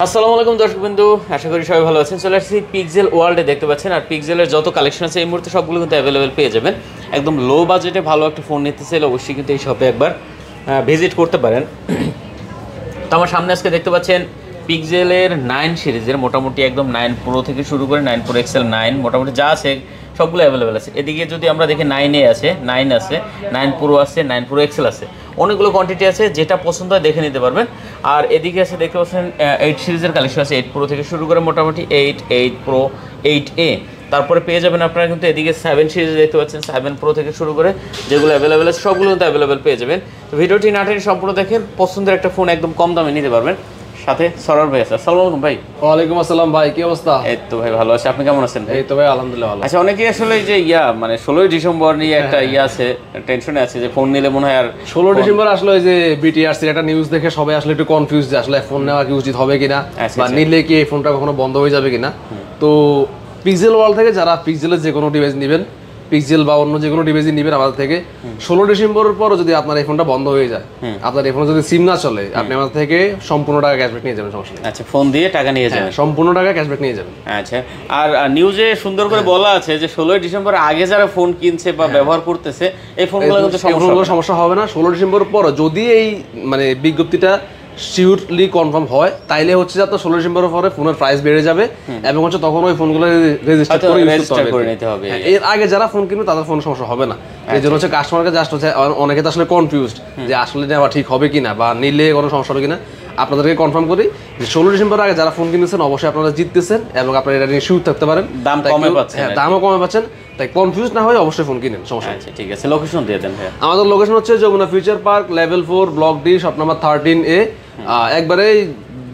আসসালামু আলাইকুম দর্শকবৃন্দু, আশা করি সবাই ভালো আছেন। চলে আসছি পিক্সেল ওয়ার্ল্ডে, দেখতে পাচ্ছেন। আর পিক্সেলের যত কালেকশন আছে এই মুহূর্তে সবগুলো কিন্তু অ্যাভেলেবেল পেয়ে যাবেন। একদম লো বাজেটে ভালো একটা ফোন নিতে চাইলে অবশ্যই কিন্তু এই শপে একবার ভিজিট করতে পারেন। তো আমার সামনে আজকে দেখতে পাচ্ছেন পিক্সেলের 9 সিরিজের মোটামুটি একদম 9 প্রো থেকে শুরু করে 9 প্রো এক্সেল 9 মোটামুটি যা আছে সবগুলো অ্যাভেলেবেল আছে। এদিকে যদি আমরা দেখি 9A আছে, 9 আছে, 9 প্রো আছে, 9 প্রো এক্সেল আছে, অনেকগুলো কোয়ান্টিটি আছে, যেটা পছন্দ হয় দেখে নিতে পারবেন। আর এদিকে আছে দেখতে পাচ্ছেন 8 সিরিজের কালেকশন আছে, 8 প্রো থেকে শুরু করে মোটামুটি 8 প্রো 8A। তারপরে পেয়ে যাবেন আপনারা কিন্তু এদিকে 7 সিরিজ দেখতে পাচ্ছেন, 7 প্রো থেকে শুরু করে যেগুলো অ্যাভেলেবেল আছে সবগুলো কিন্তু অ্যাভেলেবেল পেয়ে যাবেন। তো ভিডিওটি না টেনে সম্পূর্ণ দেখেন, পছন্দের একটা ফোন একদম কম দামে নিতে পারবেন। সাথে সরোর ভাই আছে। আসসালামু আলাইকুম ভাই। ওয়ালাইকুম আসসালাম ভাই, কি অবস্থা? এই তো ভাই ভালো আছে, আপনি কেমন আছেন? এই তো ভাই আলহামদুলিল্লাহ ভালো। আচ্ছা, অনেকেই আসলে যে মানে 16ই ডিসেম্বর নিয়ে একটা আছে, টেনশনে আছে যে ফোন নিলে মনে হয় আর 16 ডিসেম্বর আসলে ওই যে বিটিআরসির একটা নিউজ দেখে সবাই আসলে একটু কনফিউজ যে আসলে ফোন নেওয়া কি উচিত হবে কিনা, বা নিলে কি এই ফোনটা কখনো বন্ধ হয়ে যাবে কিনা। তো পিক্সেল ওয়ার্ল্ড থেকে যারা পিক্সেলের যে কোনো ডিভাইস নেবেন, পিক্সেল বা অন্য যে কোনো ডিভাইসই নেবেন আমাদের থেকে, 16 ডিসেম্বরের পরও যদি আপনার এই ফোনটা বন্ধ হয়ে যায়, আপনার এই ফোনে যদি সিম না চলে, আপনি আমাদের থেকে সম্পূর্ণ টাকা ক্যাশব্যাক নিয়ে যাবেন, সমস্যা নেই। আচ্ছা, ফোন দিয়ে টাকা নিয়ে যাবেন, সম্পূর্ণ টাকা ক্যাশব্যাক নিয়ে যাবেন। আচ্ছা, আর নিউজে সুন্দর করে বলা আছে যে 16 ডিসেম্বর আগে যারা ফোন কিনছে বা ব্যবহার করতেছে এই ফোনগুলো কিন্তু সমস্যা হবে না। 16 ডিসেম্বর পর যদি এই মানে বিজ্ঞপ্তিটা শিওরলি কনফার্ম হয়, তাইলে হচ্ছে যে 16 ডিসেম্বরের পরে ফোনের প্রাইস বেড়ে যাবে এবং হচ্ছে তখন ওই ফোনগুলো রেজিস্টার করে নিতে হবে। এর আগে যারা ফোন কিনবে তাদের ফোন সমস্যা হবে না। এই জন্য হচ্ছে কাস্টমারকে জাস্ট হচ্ছে অনেকে তো আসলে কনফিউজড যে আসলে নেওয়া ঠিক হবে কিনা বা নিলে কোনো সমস্যা হবে কিনা। আপনাদেরকে কনফার্ম করি যে 16 ডিসেম্বর আগে যারা ফোন কিনেছেন অবশ্যই আপনারা জিততেছেন এবং আপনারা এটা নিয়ে শিওর থাকতে পারেন, দাম কমে পাচ্ছেন। দামও কমে পাচ্ছেন, তাই কনফিউজ না হয়ে অবশ্যই ফোন কিনেন, সমস্যা নেই। ঠিক আছে, লোকেশন দিয়ে দেন ভাই। আমাদের লোকেশন হচ্ছে Jamuna future park, level 4, block D, shop number 13A। একবারে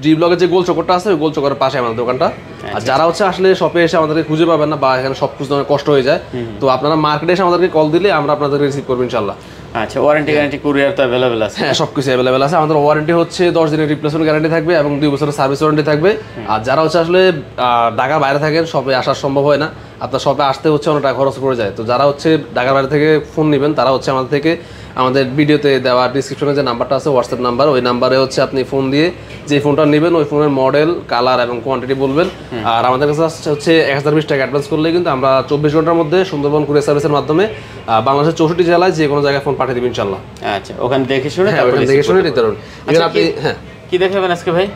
ডি ব্লকের যে গোল চক্করটা আছে ওই গোল চক্করের পাশে আমাদের দোকানটা। আর যারা হচ্ছে আসলে শপে এসে আমাদেরকে খুঁজে পাবেন না বা এখানে সব খুঁজতে অনেক কষ্ট হয়ে যায়, তো আপনারা মার্কেটে এসে আমাদেরকে কল দিলে আমরা আপনাদের রিসিভ করবো ইনশাল্লাহ। আচ্ছা, ওয়ারেন্টি গ্যারান্টি কুরিয়ার তো অ্যাভেলেবেল আছে? হ্যাঁ, সবকিছু অ্যাভেলেবেল আছে। আমাদের ওয়ারেন্টি হচ্ছে 10 দিনের রিপ্লেসমেন্ট গ্যারান্টি থাকবে এবং 2 বছরের সার্ভিস ওয়ারেন্টি থাকবে। আর যারা হচ্ছে আসলে ঢাকার বাইরে থাকেন, শপে আসা সম্ভব হয় না, আপনার শপে আসতে হচ্ছে অনেক টাকা খরচ পড়ে যায়। তো যারা হচ্ছে ঢাকার বাইরে থেকে ফোন নেবেন তারা হচ্ছে আমাদের থেকে আমাদের ভিডিওতে দেওয়া ডিসক্রিপশনে যে নাম্বারটা আছে, হোয়াটসঅ্যাপ নাম্বার, ওই নাম্বারে হচ্ছে আপনি ফোন দিয়ে যে ফোনটা নেবেন ওই ফোনের মডেল, কালার এবং কোয়ান্টিটি বলবেন। আর আমাদের কাছে হচ্ছে 1020 টাকা অ্যাডভান্স করলে কিন্তু আমরা 24 ঘন্টার মধ্যে সুন্দরবন কুরিয়ার সার্ভিসের মাধ্যমে বাংলাদেশের 64 জেলায় যে কোনো জায়গায় ফোন পাঠিয়ে দেবেন ইনশাল্লাহ। আচ্ছা, ওখানে দেখে শুনে নিতে পারবেন। আপনি হ্যাঁ, কি দেখাবেন আজকে ভাই?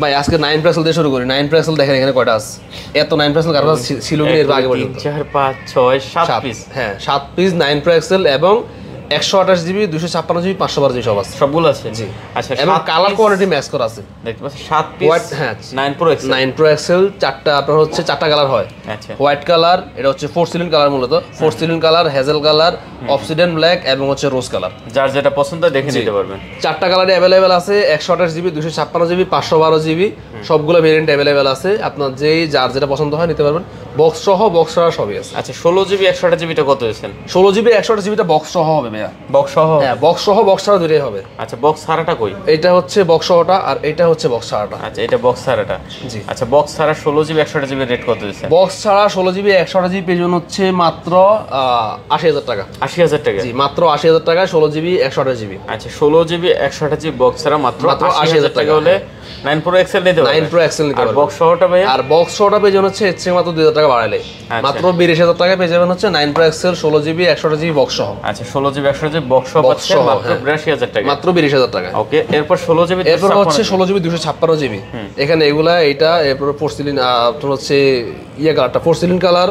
ভাই আজকে 9 পিক্সেল দিয়ে শুরু করি। 9 পিক্সেল দেখেন এখানে কয়টা আছে, এত 9 পিক্সেল কারণ ছিল কি এর আগে পর্যন্ত? 4 5 6 7 পিস। হ্যাঁ, 7 পিস 9 পিক্সেল এবং 128GB 256GB 512GB সব আছে, সবগুলো আছে। জি, আচ্ছা, এবং কালার কোয়ালিটি ম্যাচ করা আছে, দেখতে পাচ্ছেন 7 পিস। হ্যাঁ, 9 প্রো এক্সেল, 9 প্রো এক্সেল চারটা আপনার হচ্ছে চারটা কালার হয়। আচ্ছা, হোয়াইট কালার, এটা হচ্ছে 4 সিলিন কালার, মূলত 4 সিলিন colour, hazel colour, obsidian black এবং হচ্ছে রোজ কালার। যার যেটা পছন্দ দেখে নিতে পারবেন। চারটা কালারে अवेलेबल আছে, 128GB 256GB 512GB সবগুলো ভেরিয়েন্ট अवेलेबल আছে। আপনার যার যেটা পছন্দ হয় নিতে পারবেন, বক্স সহ বক্স ছাড়া সবই আছে। আচ্ছা, 16GB 128GB টা কত দিয়েছেন? 16GB 128GB টা বক্স সহ হবে ভাইয়া। বক্স সহ? হ্যাঁ, বক্স সহ বক্স ছাড়া দুটোই হবে। আচ্ছা, বক্স ছাড়াটা কই? এটা হচ্ছে বক্স সহটা আর এটা হচ্ছে বক্স ছাড়াটা। আচ্ছা, এটা বক্স ছাড়াটা। জি, আচ্ছা, বক্স ছাড়া 16GB 128GB রেট কত দিয়েছেন? বক্স ছাড়া 16GB 128GB পেজন হচ্ছে মাত্র 80,000 টাকা। 80,000 টাকা? জি, মাত্র 80,000 টাকায় 16GB 128GB। আচ্ছা, 16GB 128GB বক্স ছাড়া মাত্র 80,000 টাকা হলে 9 প্রো এক্সেল নিতে পারবেন। 9 প্রো এক্সেল নিতে পারবেন। আর বক্স সহটা ভাই? আর বক্স সহটা পেজন হচ্ছে এর চেয়ে মাত্র 2,000 টাকা বাড়ালে মাত্র 82,000 টাকায় পেয়ে যাবেন হচ্ছে 9 pro Excel 16GB 128GB box সহ। আচ্ছা, 16GB 128GB বক্স সহ পাচ্ছেন মাত্র 82,000 টাকা। মাত্র 82,000 টাকা। ওকে, এরপর 16GB, এরপর হচ্ছে 16GB 256GB। এখানে এগুলা এটা, এরপর পোর্সিলিন আপনার হচ্ছে কালারটা 4 সিলিন কালার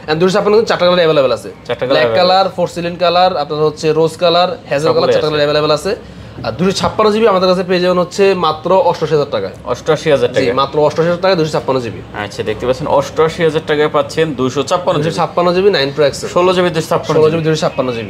এন্ড 256 চারটা কালার अवेलेबल আছে। ব্ল্যাক কালার, 4 সিলিন কালার, আপনার হচ্ছে রোজ কালার, হেজেল কালার, চারটা কালার अवेलेबल আছে। আর 256GB আমাদের কাছে পেয়ে যাবেন হচ্ছে মাত্র 88,000 টাকায়। 88,000 টাকা? জি, মাত্র 88,000 টাকায় 256GB। আচ্ছা, দেখতে পাচ্ছেন 88,000 টাকায় পাচ্ছেন 256GB 9 pro Excel 16GB 256GB।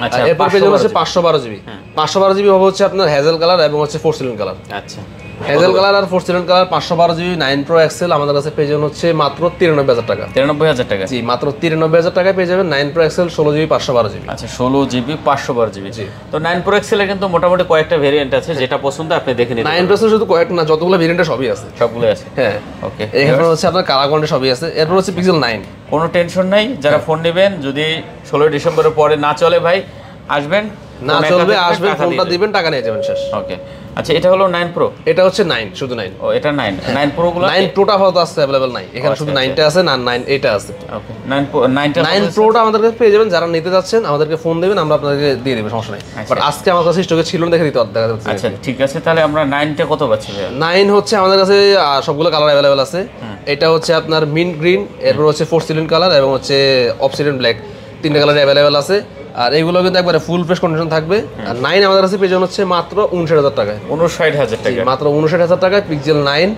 আচ্ছা, এরপর পেয়ে যাবেন হচ্ছে 512GB। 512GB হবে হচ্ছে আপনার হেজেল কালার এবং হচ্ছে 4 সিলিন কালার। আচ্ছা, হেজেল কালার আর 4 সিলিন কালার 512GB 9 প্রো এক্সেল আমাদের কাছে পেয়ে যাবেন হচ্ছে মাত্র 93,000 টাকা। 93,000 টাকা? জি, মাত্র 93,000 টাকায় পেয়ে যাবেন 9 প্রো এক্সেল 16GB 512GB। আচ্ছা, 16GB 512GB। জি, তো 9 প্রো এক্সেলে কিন্তু মোটামুটি কয়েকটা ভেরিয়েন্ট আছে, যেটা পছন্দ আপনি দেখে নিন। 9 প্রো এক্সেল শুধু কয়েকটা না, যতগুলো ভেরিয়েন্ট সবই আছে, সবগুলো আছে। হ্যাঁ, ওকে। এখানে হচ্ছে আপনার কালার কোয়ান্টিটি সবই আছে। এরপর হচ্ছে পিক্সেল 9। কোনো টেনশন নাই, যারা ফোন নেবেন যদি 16 ডিসেম্বরের পরে না চলে ভাই, আসবেন না চলবে, আসবেন ফোনটা দিবেন, টাকা নিয়ে যাবেন, শেষ। ওকে, আচ্ছা এটা হলো 9 প্রো, এটা হচ্ছে 9, শুধু 9। ও এটা 9 প্রো গুলো 9 প্রোটা আপাতত আছে, अवेलेबल নাই এখানে, শুধু 9টা আছে, না 9 এটা আছে। ওকে 9 প্রোটা আমাদের কাছে পেয়ে যাবেন, যারা নিতে যাচ্ছেন আমাদেরকে ফোন দিবেন, আমরা আপনাদেরকে দিয়ে দেব, সমস্যা নাই। বাট আজকে আমার কাছে স্টকে ছিল না, দেখে দিতে দেখা যাচ্ছে। আচ্ছা ঠিক আছে, তাহলে আমরা 9টা কত পাচ্ছি ভাই? 9 হচ্ছে আমাদের কাছে সবগুলো কালার अवेलेबल আছে। এটা হচ্ছে আপনার মিন্ট গ্রিন, এরপর হচ্ছে ফোরসিলিন কালার এবং হচ্ছে অবসিডিয়ান ব্ল্যাক, তিনটা কালার अवेलेबल আছে। আর এইগুলো কিন্তু একবারে ফুল ফ্রেশ কন্ডিশন থাকবে। আর 9 আমাদের কাছে পেয়ে যাবেন হচ্ছে মাত্র 59000 টাকায়। 59000 টাকা, মাত্র 59000 টাকায় পিক্সেল 9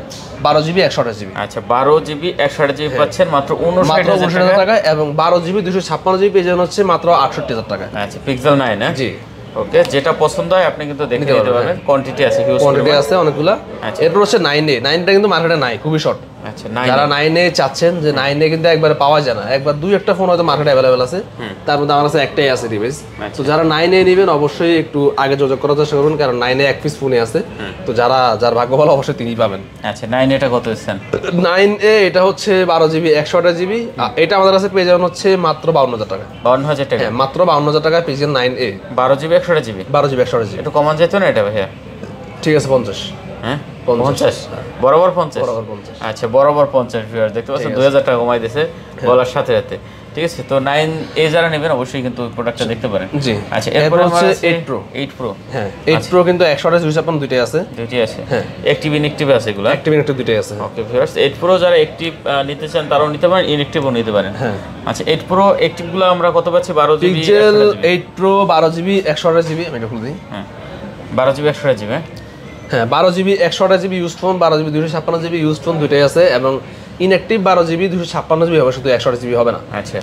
12GB 128GB। আচ্ছা 12GB 128GB পাচ্ছেন মাত্র 59000 টাকায়, এবং 12GB 256GB পেয়ে যাবেন হচ্ছে মাত্র 68000 টাকায়। আচ্ছা পিক্সেল 9 হ্যাঁ জি। ওকে, যেটা পছন্দ হয় আপনি কিন্তু দেখে নিতে পারবেন, কোয়ান্টিটি আছে, হিউজ কোয়ান্টিটি আছে অনেকগুলা। এরপর হচ্ছে 9A, 9টা কিন্তু মার্কেটে নাই, খুবই শর্ট। আচ্ছা যারা 9A চাচ্ছেন, যে 9A কিন্তু একবারে পাওয়া যায় না, একবার দুই একটা ফোন হয়তো মার্কেটে अवेलेबल আছে, তার মধ্যে আমার কাছে একটাই আছে ডিভাইস। তো যারা 9A নেবেন অবশ্যই একটু আগে যোগাযোগ করার চেষ্টা করবেন, কারণ 9A এক পিস ফোনে আছে, তো যার ভাগ্য ভালো অবশ্যই তিনিই পাবেন। আচ্ছা 9 এটা কত দিচ্ছেন? 9A এটা হচ্ছে 12GB 128GB, এটা আমাদের কাছে পেয়ে যাবেন হচ্ছে মাত্র 52000 টাকা। 52000 টাকা, হ্যাঁ মাত্র 52000 টাকায় pixel 9A 12GB 128GB। 12GB 128GB। একটু কমান যেত না এটা ভাইয়া? ঠিক আছে 50। হ্যাঁ 50, বরাবর 50। আচ্ছা বরাবর 50 ভিউয়ার দেখতে পাচ্ছেন, 2000 টাকা কমাই দিয়েছে বলার সাথে সাথে। ঠিক আছে, তো 9A যারা নেবেন অবশ্যই কিন্তু প্রোডাক্টটা দেখতে পারেন। জি। আচ্ছা এরপর হচ্ছে আছে 8 Pro। 8 Pro, হ্যাঁ 8 Pro কিন্তু 128 256 দুইটাই আছে। দুইটাই আছে, হ্যাঁ অ্যাক্টিভ ইনঅ্যাক্টিভ আছে এগুলো, অ্যাক্টিভ ইনঅ্যাক্টিভ দুইটাই আছে। ওকে ভিউয়ার্স, 8 Pro যারা অ্যাক্টিভ নিতে চান তারাও নিতে পারেন, ইনঅ্যাক্টিভও নিতে পারেন। হ্যাঁ আচ্ছা 8 Pro অ্যাক্টিভ গুলো আমরা কত পাচ্ছি? 12GB pixel 8 Pro 12GB 128GB, আমি এটা খুলে দিই। হ্যাঁ 12GB 128GB, হ্যাঁ 12GB 128GB use phone, 12GB 256GB use phone দুইটাই আছে, এবং ইনঅ্যাক্টিভ 12GB 256GB হবে, শুধু 128GB হবে না। আচ্ছা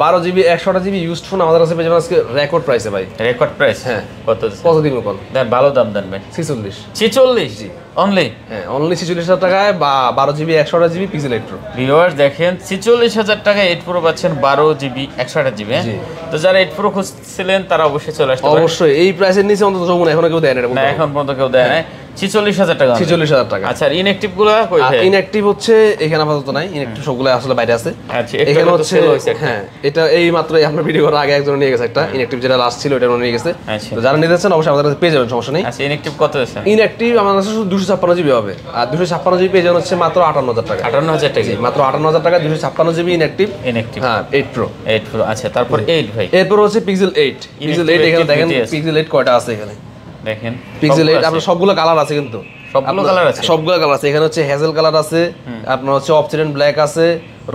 12GB 128GB ইউজ ফোন আমাদের কাছে পেয়ে যাবেন আজকে রেকর্ড প্রাইসে ভাই। Record price? হ্যাঁ কত কত দিন কোন দেন, ভালো দাম দেন ভাই। 46। 46 জি অনলি? হ্যাঁ অনলি 46000 টাকায়, বা 12GB 128GB pixel 8 Pro। Viewers দেখেন 46000 টাকায় 8 Pro পাচ্ছেন 12GB 128GB। জি। তো যারা 8 Pro খুঁজছিলেন তারা অবশ্যই চলে আসতে পারেন। অবশ্যই এই প্রাইসের নিচে অন্তত যমুন এখনো কেউ দেয় না, না এখন পর্যন্ত কেউ দেয় না। 46000 টাকা, 46000 টাকা। আচ্ছা আর ইনঅ্যাক্টিভ গুলো কই? ইনঅ্যাক্টিভ হচ্ছে এখানে আপাতত নাই, ইনঅ্যাক্টিভ সবগুলো আসলে বাইরে আছে। আচ্ছা এখানে হচ্ছে হ্যাঁ এটা এই মাত্র আপনার ভিডিও করার আগে একজন নিয়ে গেছে একটা ইনঅ্যাক্টিভ, যেটা লাস্ট ছিল ওটা নিয়ে গেছে। আচ্ছা তো যারা নিতে চান অবশ্যই আমাদের কাছে পেয়ে যাবেন, সমস্যা নেই। আচ্ছা ইনঅ্যাক্টিভ কত আছে? ইনঅ্যাক্টিভ আমাদের কাছে শুধু 256GB হবে, আর 256GB পেয়ে যাবেন হচ্ছে মাত্র 58000 টাকা। 58000 টাকা, মাত্র 58000 টাকা 256GB ইনঅ্যাক্টিভ। ইনঅ্যাক্টিভ হ্যাঁ 8 Pro। 8 Pro আচ্ছা, তারপর 8 ভাই। এরপর হচ্ছে পিক্সেল 8। পিক্সেল 8 এখানে দেখেন পিক্সেল 8 কয়টা আছে এখানে দেখেন, পিক্সেল 8 আপনার সবগুলো কালার আছে, কিন্তু সবগুলো কালার আছে, সবগুলো কালার আছে। এখানে হচ্ছে হ্যাজেল কালার আছে, আপনার হচ্ছে অবসিডিয়ান ব্ল্যাক আছে,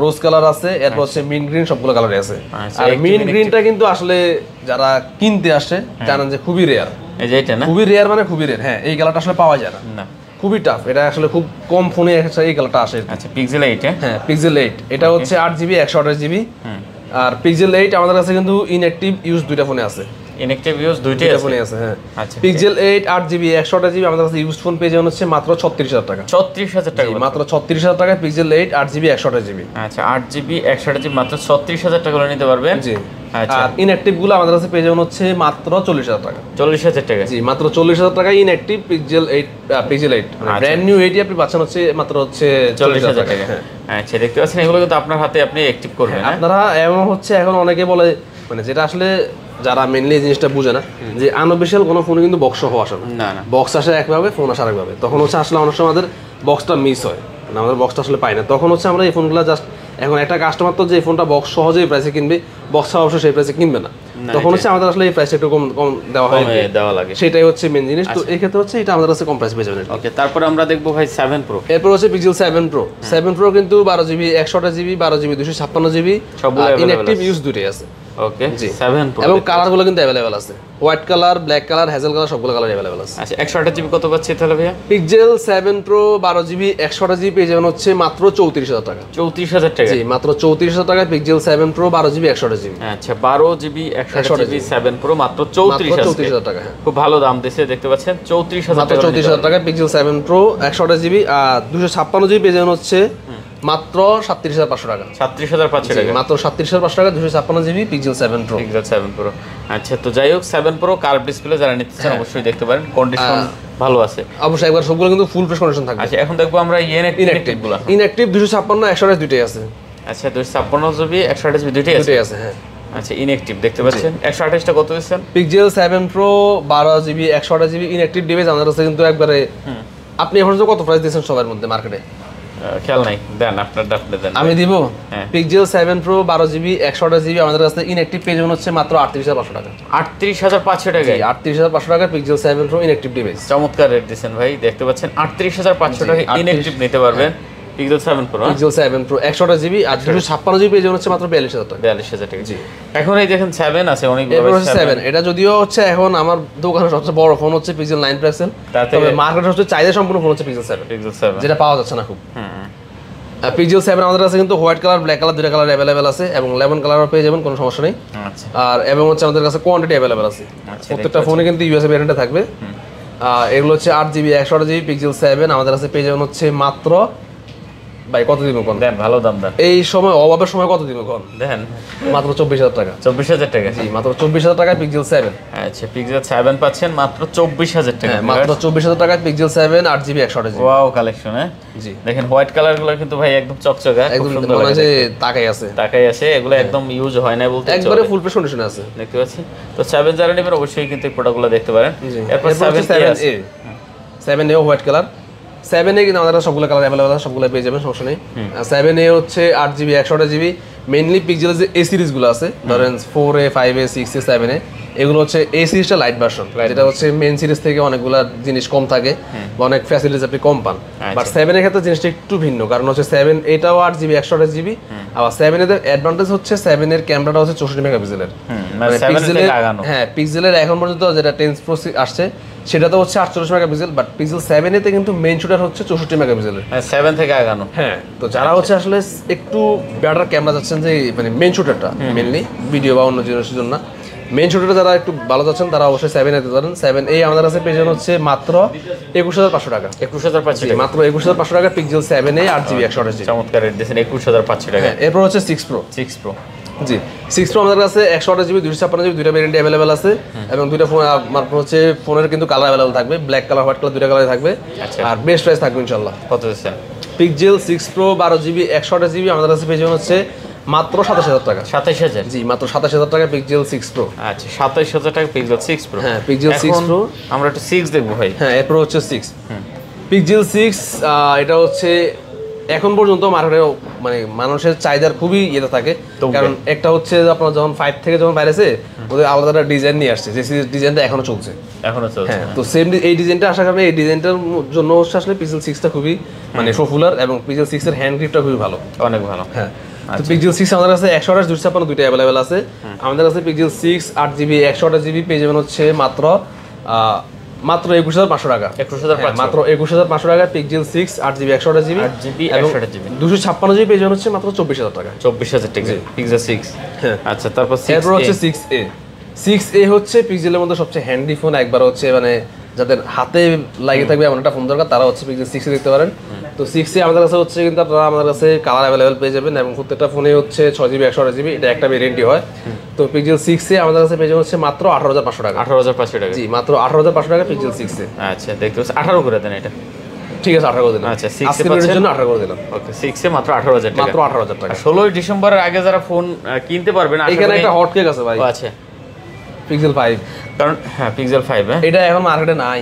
রোজ কালার আছে, এরপর হচ্ছে মিন্ট গ্রিন, সবগুলো কালারই আছে। আর মিন্ট গ্রিনটা কিন্তু আসলে যারা কিনতে আসে জানেন যে খুবই রেয়ার। এই যে এটা না, খুবই রেয়ার মানে খুবই রেয়ার। হ্যাঁ এই কালারটা আসলে পাওয়া যায় না, না খুবই টাফ। এটা আসলে খুব কম ফোনে এই কালারটা আসে। আচ্ছা পিক্সেল 8 হ্যাঁ পিক্সেল 8 এটা হচ্ছে 8GB 128GB। আর পিক্সেল 8 আমাদের কাছে কিন্তু ইনঅ্যাক্টিভ ইউজ দুইটা ফোনে আছে, ইনঅ্যাক্টিভ ইউজ দুইটাই ফোনে আছে। হ্যাঁ আচ্ছা পিক্সেল 8 8GB 128GB আমাদের কাছে ইউজ ফোন পেয়ে যাবেন হচ্ছে মাত্র 36000 টাকা। 36000 টাকা, মাত্র 36000 টাকায় পিক্সেল 8 8GB 128GB। আচ্ছা 8GB 128GB মাত্র 36000 টাকা করে নিতে পারবেন। জি। আচ্ছা আর ইনঅ্যাক্টিভ গুলো আমাদের কাছে পেয়ে যাবেন হচ্ছে মাত্র 40000 টাকা। 40000 টাকা, জি মাত্র 40000 টাকায় inactive pixel 8 pixel 8 brand new 8 আপনি পাচ্ছেন হচ্ছে মাত্র হচ্ছে 40000 টাকা। আচ্ছা দেখতে পাচ্ছেন এগুলো কিন্তু আপনার হাতে আপনি অ্যাক্টিভ করবেন। আপনারা এমন হচ্ছে এখন অনেকে বলে, মানে যেটা আসলে যারা মেনলি এই জিনিসটা বুঝে না, যে আনঅফিশিয়াল কোনো ফোনে কিন্তু বক্স সহ আসে না, না বক্স আসে একভাবে, ফোন আসে আরেকভাবে। তখন হচ্ছে আসলে অনেক সময় আমাদের বক্সটা মিস হয়, মানে আমাদের বক্সটা আসলে পাই না। তখন হচ্ছে আমরা এই ফোনগুলো জাস্ট, এখন একটা কাস্টমার তো যে ফোনটা বক্স সহজেই প্রাইসে কিনবে, বক্স ছাড়া অবশ্যই সেই প্রাইসে কিনবে না, তখন হচ্ছে আমাদের আসলে এই প্রাইসটা একটু কম কম দেওয়া হয়, দেওয়া লাগে, সেটাই হচ্ছে মেন জিনিস। তো এই ক্ষেত্রে হচ্ছে এটা আমাদের কাছে কম প্রাইস পেয়ে যাবেন। ওকে তারপরে আমরা দেখবো ভাই 7 Pro। এরপর হচ্ছে পিক্সেল 7 Pro। 7 Pro কিন্তু 12GB 128GB 12GB 256GB সবগুলো ইনঅ্যাক্টিভ ইউজ দুটোই আছে। ওকে 7 Pro এবং কালারগুলো কিন্তু अवेलेबल আছে, white colour, black colour, hazel colour, সবগুলো কালার अवेलेबल আছে। আচ্ছা 128GB কত পাচ্ছি তাহলে ভাইয়া? পিক্সেল 7 Pro 12GB 128GB পেয়ে যাবেন হচ্ছে মাত্র 34000 টাকা। 34000 টাকা, জি মাত্র 34000 টাকায় পিক্সেল 7 Pro 12GB 128GB। আচ্ছা 12GB 128GB 7 Pro মাত্র 34000 টাকা। খুব ভালো দাম দিয়েছে দেখতে পাচ্ছেন, 34000 মাত্র 34000 টাকায় পিক্সেল 7 Pro 128GB আর 256GB পেয়ে যাবেন হচ্ছে মাত্র 37500 টাকা। 37500 টাকা, মাত্র 37500 টাকা 256GB pixel 7 Pro। Pixel 7 Pro। আচ্ছা তো যাই হোক 7 Pro কার্ভ ডিসপ্লে যারা নিতে চান অবশ্যই দেখতে পারেন, কন্ডিশন ভালো আছে অবশ্যই, একবার সবগুলো কিন্তু ফুল ফ্রেশ কন্ডিশন থাকবে। আচ্ছা এখন দেখবো আমরা ইনঅ্যাক্টিভ গুলো। ইনঅ্যাক্টিভ 256 128 দুটোই আছে। আচ্ছা 256GB 128GB দুটোই আছে। হ্যাঁ আচ্ছা ইনঅ্যাক্টিভ দেখতে পাচ্ছেন 128টা কত দিচ্ছেন? Pixel 7 pro 12GB 128GB inactive device আমাদের কাছে কিন্তু একবারে আপনি এখন কত প্রাইস দিয়েছেন সবার মধ্যে মার্কেটে? খেয়াল নাই, দেন আপনার ডাকলে দেন। আমি দিব। হ্যাঁ পিক্সেল 7 প্রো 12GB 128GB আমাদের কাছে ইনঅ্যাক্টিভ পেয়ে যাবেন হচ্ছে মাত্র 38500 টাকা। 38500 টাকায় 38500 টাকা পিক্সেল 7 প্রো ইনঅ্যাক্টিভ ডিভাইস। চমৎকার রেট দিচ্ছেন ভাই, দেখতে পাচ্ছেন 38500 টাকা ইনঅ্যাক্টিভ নিতে পারবেন pixel 7 pro. Pixel 7 pro 128GB আর 256GB পেয়ে যাবেন হচ্ছে মাত্র 42000 টাকা। 42000 টাকা। জি এখন এই দেখেন 7 আছে অনেকগুলো। এরপর হচ্ছে 7, এটা যদিও হচ্ছে এখন আমার দোকানে সবচেয়ে বড় ফোন হচ্ছে পিক্সেল 9 পিক্সেল, তবে মার্কেটে সবচেয়ে চাহিদা সম্পূর্ণ ফোন হচ্ছে পিক্সেল 7 যেটা পাওয়া যাচ্ছে না খুব। পিক্সেল 7 আমাদের কাছে কিন্তু হোয়াইট কালার ব্ল্যাক কালার দুটো কালার অ্যাভেলেবেল আছে এবং লেমন কালারও পেয়ে যাবেন, কোনো সমস্যা নেই। আচ্ছা আর এবং হচ্ছে আমাদের কাছে কোয়ান্টিটি অ্যাভেলেবেল আছে, প্রত্যেকটা ফোনে কিন্তু ইউএসএ ভ্যারিয়েন্টে থাকবে। এগুলো হচ্ছে 8GB 128GB পিক্সেল 7 আমাদের কাছে পেয়ে যাবেন হচ্ছে মাত্র, ভাই কত দিব কোন দেন, ভালো দাম দেন এই সময় অভাবের সময় কত দিব কোন দেন? মাত্র 24000 টাকা। 24000 টাকা। জি মাত্র 24000 টাকায় পিক্সেল 7। আচ্ছা পিক্সেল 7 পাচ্ছেন মাত্র 24000 টাকা। মাত্র 24000 টাকায় pixel 7 8GB 128GB। Wow collection. হ্যাঁ জি দেখেন হোয়াইট কালার গুলো কিন্তু ভাই একদম চকচকা, একদম মনে হয় যে তাকাই আছে তাকাই আছে, এগুলো একদম ইউজ হয় না বলতে একবারে ফুল ফ্রেশ কন্ডিশন আছে দেখতে পাচ্ছেন। তো 7 যারা নেবেন অবশ্যই কিন্তু এই প্রোডাক্টগুলো দেখতে পারেন। এরপর 7A 7A white colour. 7A কিন্তু আমাদের সবগুলো কালার অ্যাভেলেবল আছে, সবগুলো পেয়ে যাবেন, সমস্যা নেই। 7A হচ্ছে 8GB 128GB। মেইনলি পিক্সেলের যে এ সিরিজগুলো আছে ধরেন 4A 5A 6A 7A, এগুলো হচ্ছে এ সিরিজটা লাইট ভার্সন, যেটা হচ্ছে মেইন সিরিজ থেকে অনেকগুলো জিনিস কম থাকে বা অনেক ফ্যাসিলিটিস আপনি কম পান। বাট 7 এর ক্ষেত্রে জিনিসটা একটু ভিন্ন, কারণ হচ্ছে 7 এটাও 8GB 128GB। আবার 7 এর অ্যাডভান্টেজ হচ্ছে 7 এর ক্যামেরাটা হচ্ছে 64 মেগাপিক্সেলের। মানে পিক্সেলের হ্যাঁ পিক্সেলের এখন পর্যন্ত যেটা 10 Pro আসছে সেটা তো হচ্ছে 48 মেগাপিক্সেল, বাট পিক্সেল 7 এতে কিন্তু মেইন শুটার হচ্ছে 64 মেগাপিক্সেলের। 7 থেকে আগানো। হ্যাঁ তো যারা হচ্ছে আসলে একটু বেটার ক্যামেরা যাচ্ছেন, যে মানে মেইন শুটারটা মেইনলি ভিডিও বা অন্য জিনিসের জন্য মেইন শুটারটা যারা একটু ভালো যাচ্ছেন তারা অবশ্যই 7 নিতে পারেন। 7A আমাদের কাছে পেয়ে যাবেন হচ্ছে মাত্র 21500 টাকা। 21500 টাকা মাত্র 21500 টাকা পিক্সেল 7A 8GB 128GB। চমৎকার রেট দিয়েছেন 21500 টাকা। এরপর হচ্ছে 6 Pro। 6 Pro জি 6 Pro আমাদের কাছে 128GB 256GB দুইটা ভেরিয়েন্ট অ্যাভেলেবেল আছে এবং দুইটা ফোন আমার হচ্ছে ফোনের কিন্তু কালার অ্যাভেলেবল থাকবে, ব্ল্যাক কালার হোয়াইট কালার দুইটা কালার থাকবে। আর বেস্ট প্রাইস থাকবে ইনশাআল্লাহ। কত দিচ্ছেন? পিক্সেল 6 Pro 12GB 128GB আমাদের কাছে পেয়ে যাবেন হচ্ছে মাত্র 27000 টাকা। 27000? জি মাত্র 27000 টাকা পিক্সেল 6 Pro। আচ্ছা 27000 টাকা পিক্সেল 6 Pro। হ্যাঁ পিক্সেল 6 Pro। আমরা একটু 6 দেখব ভাই। হ্যাঁ এরপর হচ্ছে 6 পিক্সেল 6। এটা হচ্ছে এখন পর্যন্ত মার্কেটে মানে মানুষের চাহিদার খুবই ইয়েতে থাকে, কারণ একটা হচ্ছে আপনার যখন 5 থেকে যখন বাইরেছে ওদের আলাদা একটা ডিজাইন নিয়ে আসছে, যে ডিজাইনটা এখনো চলছে। হ্যাঁ তো সেম এই ডিজাইনটা আসার কারণে এই ডিজাইনটার জন্য হচ্ছে আসলে পিক্সেল 6টা খুবই মানে পপুলার এবং পিক্সেল 6 এর হ্যান্ড গ্রিপটা খুবই ভালো, অনেক ভালো। হ্যাঁ তো পিক্সেল 6 আমাদের কাছে 128 256 দুইটা অ্যাভেলেবেল আছে। আমাদের কাছে পিক্সেল 6 8GB 128GB পেয়ে যাবেন হচ্ছে মাত্র 21500 টাকা। 21500 মাত্র 21500 টাকা পিক্সেল 6 8GB 128GB 256GB পেয়ে যাবেন হচ্ছে মাত্র 24000 টাকা। 24000 টাকা পিক্সেল 6। হ্যাঁ আচ্ছা তারপর 6 এরপর হচ্ছে 6A। 6A হচ্ছে পিক্সেলের মধ্যে সবচেয়ে হ্যান্ডি ফোন, একবার হচ্ছে মানে যাদের হাতে লাগিয়ে থাকবে এমন একটা ফোন দরকার তারা হচ্ছে পিক্সেল 6 দেখতে পারেন। তো 6A আমাদের কাছে হচ্ছে কিন্তু আপনারা আমাদের কাছে কালার অ্যাভেলেবেল পেয়ে যাবেন এবং প্রত্যেকটা ফোনে হচ্ছে 6GB 128GB, এটা একটা ভেরিয়েন্টই হয়। তো পিক্সেল 6A আমাদের কাছে পেয়ে যাবেন হচ্ছে মাত্র 18500 টাকা। 18500 টাকা? জি মাত্র 18500 টাকা পিক্সেল 6A। আচ্ছা দেখতে পাচ্ছি 18 করে দেন এটা। ঠিক আছে 18 করে দিলাম। আচ্ছা 6 এর জন্য 18 করে দিলাম। ওকে 6 এ মাত্র 18000 টাকা। মাত্র 18000 টাকা। 16 ডিসেম্বরের আগে যারা ফোন কিনতে পারবেন এখানে একটা হট কেক আছে ভাই। আচ্ছা পিক্সেল 5, কারণ হ্যাঁ পিক্সেল 5 এটা এখন মার্কেটে নাই,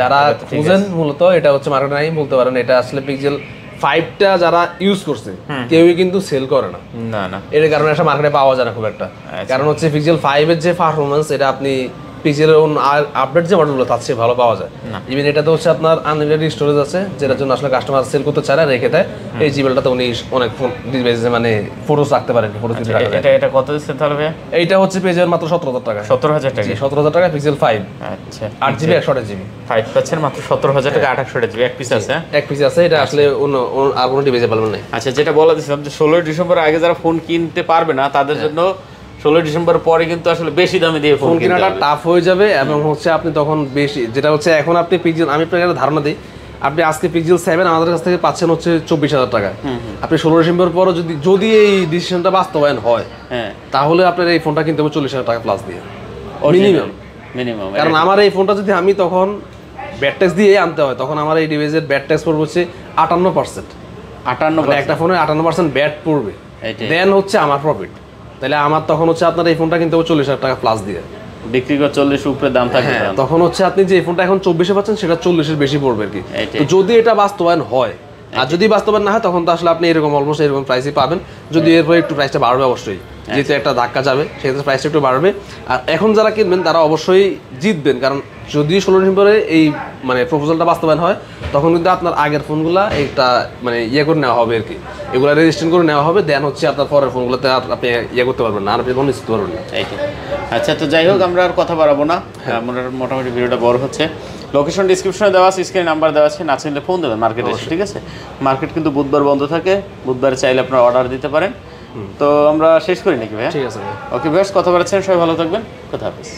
যারা খুঁজেন মূলত এটা হচ্ছে মার্কেটে নাই বলতে পারেন। এটা আসলে পিক্সেল 5টা যারা ইউজ করছে কেউই কিন্তু সেল করে না, না এর কারণে একটা মার্কেটে পাওয়া যায় না খুব একটা। কারণ হচ্ছে পিক্সেল 5 এর যে পারফরম্যান্স এটা আপনি পিক্সেলের আপডেট যে মডেলগুলো তার চেয়ে ভালো পাওয়া যায়। ইভেন এটাতে হচ্ছে আপনার আনলিমিটেড স্টোরেজ আছে, যেটার জন্য আসলে কাস্টমার সেল করতে চায় না, রেখে দেয়। এই জিমেলটাতে উনি অনেক ফোন ডিভাইসে মানে ফটোস রাখতে পারেন, ফটো তুলে রাখতে পারেন। এটা কত দিচ্ছেন তাহলে ভাই? এইটা হচ্ছে পেয়ে যাবেন মাত্র 17000 টাকা। 17000 টাকা? 17000 টাকা পিক্সেল 5। আচ্ছা 8GB 128GB 5 পাচ্ছেন মাত্র 17000 টাকা। 28GB এক পিস আছে? এক পিস আছে, এটা আসলে অন্য আর কোনো ডিভাইসে পাবেন না। আচ্ছা যেটা বলা দিয়েছিলাম যে 16 ডিসেম্বর আগে যারা ফোন কিনতে পারবে না তাদের জন্য 16 ডিসেম্বর পরে কিন্তু আসলে বেশি দামে দিয়ে ফোন কেনাটা টাফ হয়ে যাবে এবং হচ্ছে আপনি তখন বেশি যেটা হচ্ছে এখন আপনি পিক্সেল, আমি আপনাকে একটা ধারণা দিই, আপনি আজকে পিক্সেল 7 আমাদের কাছ থেকে পাচ্ছেন হচ্ছে 24000 টাকা। আপনি 16 ডিসেম্বর পর যদি এই ডিসিশনটা বাস্তবায়ন হয় তাহলে আপনার এই ফোনটা কিনতে হবে 40000 টাকা প্লাস দিয়ে মিনিমাম। কারণ আমার এই ফোনটা যদি আমি তখন ব্যাট ট্যাক্স দিয়ে আনতে হয় তখন আমার এই ডিভাইসের ব্যাট ট্যাক্স পড়বে হচ্ছে 58%। 58 একটা ফোনে 58% ব্যাট পড়বে, দেন হচ্ছে আমার প্রফিট। তাহলে আমার তখন হচ্ছে আপনার এই ফোনটা কিনতে হবে 40,000 টাকা প্লাস দিয়ে। বিক্রি করে 40 উপরে দাম থাকবে হ্যাঁ, তখন। তখন হচ্ছে আপনি যে ফোনটা এখন 24-এ পাচ্ছেন সেটা 40-এর বেশি পড়বে আর কি। এইটাই। তো যদি এটা বাস্তবায়ন হয়, আর যদি বাস্তবায়ন না হয় তখন তো আসলে আপনি এরকম অলমোস্ট এরকম প্রাইসই পাবেন। যদি এরপরে একটু প্রাইসটা বাড়বে অবশ্যই, যেহেতু একটা ধাক্কা যাবে সেক্ষেত্রে প্রাইসটা একটু বাড়বে। আর এখন যারা কিনবেন তারা অবশ্যই জিতবেন, কারণ যদি 16 ডিসেম্বরে এই মানে প্রপোজালটা বাস্তবায়ন হয় তখন কিন্তু আপনার আগের ফোনগুলা একটা মানে করে নেওয়া হবে আর কি, এগুলো রেজিস্ট্রেশন করে নেওয়া হবে, দেন হচ্ছে আপনার পরের ফোনগুলোতে আর আপনি করতে পারবেন না, আর আপনি ফোন নিতে পারবেন না। এইটাই। আচ্ছা, তো যাই হোক আমরা আর কথা বাড়াবো না, আমরা মোটামুটি ভিডিওটা বড় হচ্ছে। লোকেশন ডিসক্রিপশনে দেওয়া আছে, স্ক্রিনে নাম্বার দেওয়া আছে, না চাইলে ফোন দেবেন মার্কেটে এসে, ঠিক আছে? মার্কেট কিন্তু বুধবার বন্ধ থাকে, বুধবারে চাইলে আপনারা অর্ডার দিতে পারেন। তো আমরা শেষ করি নাকি ভাই? ঠিক আছে ভাই। ওকে ভাই, কথা বলেছেন, সবাই ভালো থাকবেন, কথা হাফেজ।